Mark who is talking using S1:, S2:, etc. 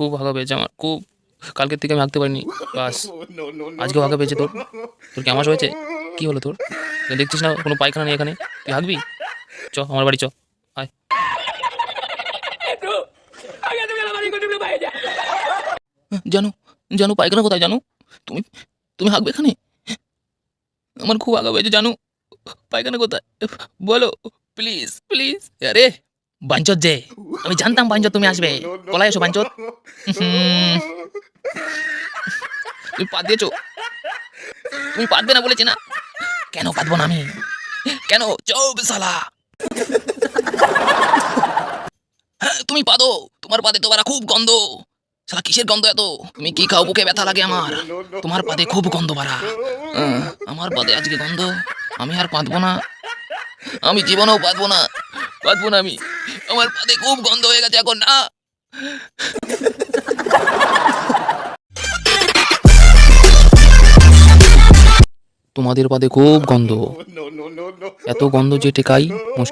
S1: খুব হাগা পেয়েছে আমার, খুব। কালকের থেকে আমি হাঁকতে পারিনি, বাস আজকেও হাগা পেয়েছে তোর। তোর কি আমাশ হয়েছে? কি হলো তোর? দেখছিস না কোনো পায়খানা নেই এখানে, তুই হাঁকবি? চ আমার বাড়ি চ, আয়। জানো, জানো পায়খানা কোথায় জানো? তুমি তুমি হাঁকবে এখানে? আমার খুব আগা পেয়েছে জানো, পায়খানা কোথায় বলো, প্লিজ প্লিজ। আরে বাঞ্চত যে, আমি জানতাম বাঞ্চত তুমি আসবে, পলাই এসো বাঞ্চত। তুমি পাত দিয়েছো, তুমি পাতবে না বলেছি না। কেন পাতবো না আমি, কেন? চুপ শালা। হ্যাঁ তুমি পাদো, তোমার পাদে তো বাড়া খুব গন্ধ। শালা কিসের গন্ধ এত? তুমি কি খাও, বুকে ব্যথা লাগে আমার। তোমার পাদে খুব গন্ধ বাড়া। আমার পাদে আজকে গন্ধ, আমি আর পাতবো না, আমি জীবনেও পাতবো না, পাতবো না আমি। আমার পাদে খুব গন্ধ হয়ে গেছে এখন না। তোমাদের পাদে খুব গন্ধ, এত গন্ধ যে টেকাই মুশকিল।